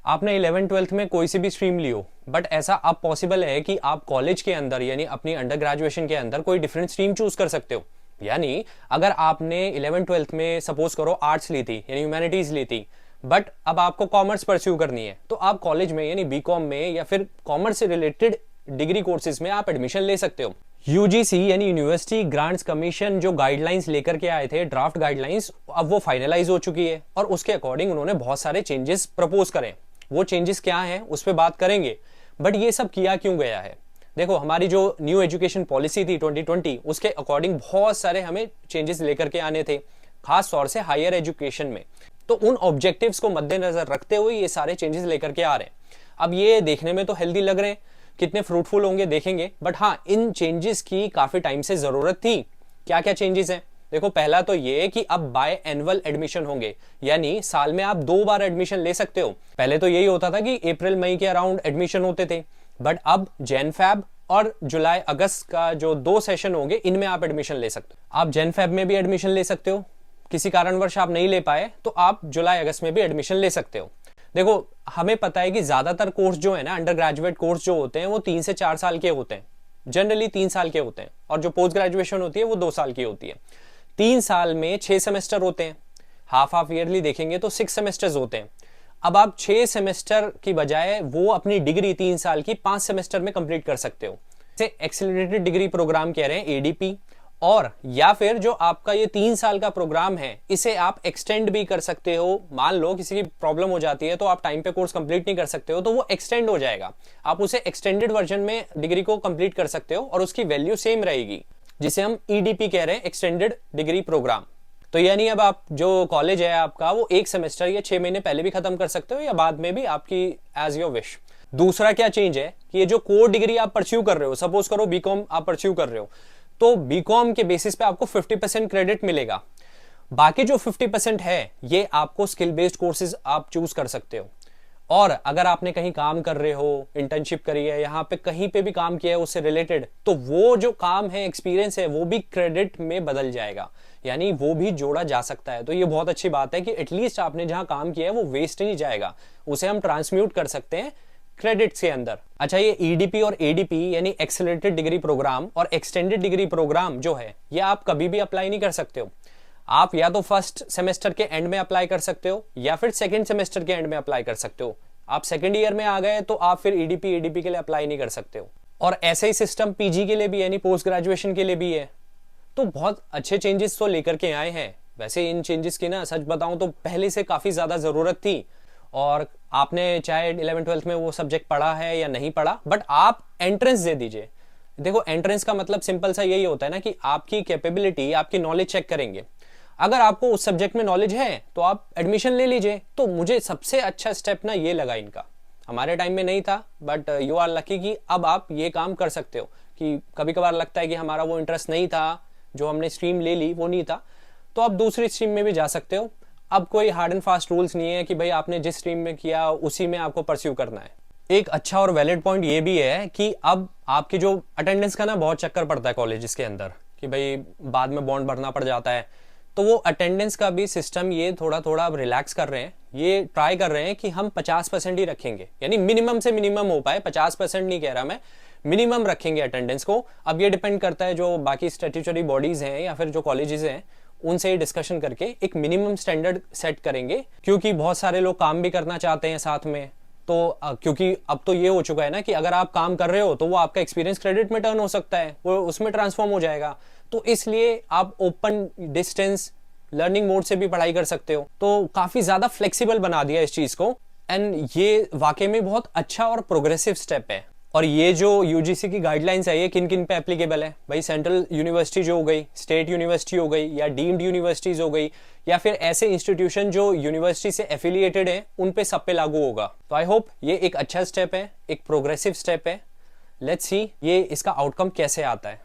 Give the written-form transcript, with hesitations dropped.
आपने 11th-12th में कोई सी भी स्ट्रीम ली हो, बट ऐसा अब पॉसिबल है कि आप कॉलेज के अंदर यानी अपनी अंडर ग्रेजुएशन के अंदर कोई डिफरेंट स्ट्रीम चूज कर सकते हो। यानी अगर आपने 11th-12th में सपोज करो आर्ट्स ली थी यानी ह्यूमैनिटीज ली थी, बट अब आपको कॉमर्स परस्यू करनी है, तो आप कॉलेज में यानी बीकॉम में या फिर कॉमर्स से रिलेटेड डिग्री कोर्सेज में आप एडमिशन ले सकते हो। यूजीसी यानी यूनिवर्सिटी ग्रांट्स कमीशन जो गाइडलाइंस लेकर के आए थे, ड्राफ्ट गाइडलाइंस, अब वो फाइनलाइज हो चुकी है और उसके अकॉर्डिंग उन्होंने बहुत सारे चेंजेस प्रपोज करे। वो चेंजेस क्या हैं उस पर बात करेंगे, बट ये सब किया क्यों गया है। देखो, हमारी जो न्यू एजुकेशन पॉलिसी थी 2020, उसके अकॉर्डिंग बहुत सारे हमें चेंजेस लेकर के आने थे, खास तौर से हायर एजुकेशन में। तो उन ऑब्जेक्टिव्स को मद्देनजर रखते हुए ये सारे चेंजेस लेकर के आ रहे हैं। अब ये देखने में तो हेल्दी लग रहे हैं, कितने फ्रूटफुल होंगे देखेंगे, बट हाँ, इन चेंजेस की काफी टाइम से जरूरत थी। क्या क्या चेंजेस हैं? देखो, पहला तो ये कि अब बाय एनुअल एडमिशन होंगे, यानी साल में आप 2 बार एडमिशन ले सकते हो। पहले तो यही होता था कि अप्रैल मई के अराउंड एडमिशन होते थे, बट अब जैन फैब और जुलाई अगस्त का जो 2 सेशन होंगे, इनमें आप एडमिशन ले सकते हो। आप जैन फैब में भी एडमिशन ले सकते हो, किसी कारणवश आप नहीं ले पाए तो आप जुलाई अगस्त में भी एडमिशन ले सकते हो। देखो, हमें पता है कि ज्यादातर कोर्स जो है ना, अंडर ग्रेजुएट कोर्स जो होते हैं वो 3 से 4 साल के होते हैं, जनरली 3 साल के होते हैं, और जो पोस्ट ग्रेजुएशन होती है वो 2 साल की होती है। 3 साल में 6 सेमेस्टर होते हैं, हाफ ईयरली देखेंगे तो 6 सेमेस्टर्स होते हैं। अब आप 6 सेमेस्टर की बजाय वो अपनी डिग्री 3 साल की 5 सेमेस्टर में कंप्लीट कर सकते हो। इसे एक्सेलरेटेड डिग्री प्रोग्राम कह रहे हैं, एडीपी। और या फिर जो आपका ये 3 साल का प्रोग्राम है, इसे आप एक्सटेंड भी कर सकते हो। मान लो किसी की प्रॉब्लम हो जाती है तो आप टाइम पे कोर्स कंप्लीट नहीं कर सकते हो, तो वो एक्सटेंड हो जाएगा, आप उसे एक्सटेंडेड वर्जन में डिग्री को कंप्लीट कर सकते हो और उसकी वैल्यू सेम रहेगी, जिसे हम ईडीपी कह रहे हैं, एक्सटेंडेड डिग्री प्रोग्राम। तो यानी अब आप जो कॉलेज है आपका, वो 1 सेमेस्टर या 6 महीने पहले भी खत्म कर सकते हो या बाद में भी, आपकी एज योर विश। दूसरा क्या चेंज है कि ये जो कोर डिग्री आप परस्यू कर रहे हो, सपोज करो बीकॉम आप परस्यू कर रहे हो, तो बीकॉम के बेसिस पे आपको 50% क्रेडिट मिलेगा। बाकी जो 50% है ये आपको स्किल बेस्ड कोर्सेज आप चूज कर सकते हो। और अगर आपने कहीं काम कर रहे हो, इंटर्नशिप करी है, यहाँ पे कहीं पे भी काम किया है उससे रिलेटेड, तो वो जो काम है, एक्सपीरियंस है, वो भी क्रेडिट में बदल जाएगा, यानी वो भी जोड़ा जा सकता है। तो ये बहुत अच्छी बात है कि एटलीस्ट आपने जहां काम किया है वो वेस्ट नहीं जाएगा, उसे हम ट्रांसम्यूट कर सकते हैं क्रेडिट्स के अंदर। अच्छा, ये ईडीपी और एडीपी यानी एक्सेलरेटेड डिग्री प्रोग्राम और एक्सटेंडेड डिग्री प्रोग्राम जो है, ये आप कभी भी अप्लाई नहीं कर सकते हो। आप या तो फर्स्ट सेमेस्टर के एंड में अप्लाई कर सकते हो या फिर सेकंड सेमेस्टर के एंड में अप्लाई कर सकते हो। आप सेकंड ईयर में आ गए तो आप फिर ईडीपी एडीपी के लिए अप्लाई नहीं कर सकते हो। और ऐसे ही सिस्टम पीजी के लिए भी यानी पोस्ट ग्रेजुएशन के लिए भी है। तो बहुत अच्छे चेंजेस तो लेकर के आए हैं। वैसे इन चेंजेस की ना, सच बताऊं तो पहले से काफी ज्यादा जरूरत थी, और आपने चाहे 11th-12th में वो सब्जेक्ट पढ़ा है या नहीं पढ़ा, बट आप एंट्रेंस दे दीजिए। देखो, एंट्रेंस का मतलब सिंपल सा यही होता है ना कि आपकी कैपेबिलिटी, आपकी नॉलेज चेक करेंगे। अगर आपको उस सब्जेक्ट में नॉलेज है तो आप एडमिशन ले लीजिए। तो मुझे सबसे अच्छा स्टेप ना ये लगा इनका, हमारे टाइम में नहीं था, बट यू आर लकी कि अब आप ये काम कर सकते हो। कि कभी कभार लगता है कि हमारा वो इंटरेस्ट नहीं था, जो हमने स्ट्रीम ले ली वो नहीं था, तो आप दूसरी स्ट्रीम में भी जा सकते हो। अब कोई हार्ड एंड फास्ट रूल्स नहीं है कि भाई आपने जिस स्ट्रीम में किया उसी में आपको परस्यू करना है। एक अच्छा और वैलिड पॉइंट ये भी है कि अब आपकी जो अटेंडेंस का ना बहुत चक्कर पड़ता है कॉलेजेस के अंदर, कि भाई बाद में बॉन्ड भरना पड़ जाता है, तो वो अटेंडेंस का भी सिस्टम ये थोड़ा थोड़ा अब रिलैक्स कर रहे हैं। ये ट्राई कर रहे हैं कि हम 50% ही रखेंगे, यानी मिनिमम से मिनिमम हो पाए। 50% नहीं कह रहा मैं, मिनिमम रखेंगे अटेंडेंस को। अब ये डिपेंड करता है जो बाकी स्टैट्यूटरी बॉडीज हैं या फिर जो कॉलेजेस हैं, उनसे डिस्कशन करके एक मिनिमम स्टैंडर्ड सेट करेंगे। क्योंकि बहुत सारे लोग काम भी करना चाहते हैं साथ में, तो क्योंकि अब तो ये हो चुका है ना कि अगर आप काम कर रहे हो तो वो आपका एक्सपीरियंस क्रेडिट में टर्न हो सकता है, वो उसमें ट्रांसफॉर्म हो जाएगा। तो इसलिए आप ओपन डिस्टेंस लर्निंग मोड से भी पढ़ाई कर सकते हो। तो काफी ज्यादा फ्लेक्सिबल बना दिया इस चीज को, एंड ये वाकई में बहुत अच्छा और प्रोग्रेसिव स्टेप है। और ये जो यूजीसी की गाइडलाइंस है, ये किन किन पे एप्लीकेबल है? भाई सेंट्रल यूनिवर्सिटी जो हो गई, स्टेट यूनिवर्सिटी हो गई, या डीम्ड यूनिवर्सिटीज हो गई, या फिर ऐसे इंस्टीट्यूशन जो यूनिवर्सिटी से एफिलिएटेड है, उन पे सब पे लागू होगा। तो आई होप ये एक अच्छा स्टेप है, एक प्रोग्रेसिव स्टेप है। लेट्स सी ये इसका आउटकम कैसे आता है।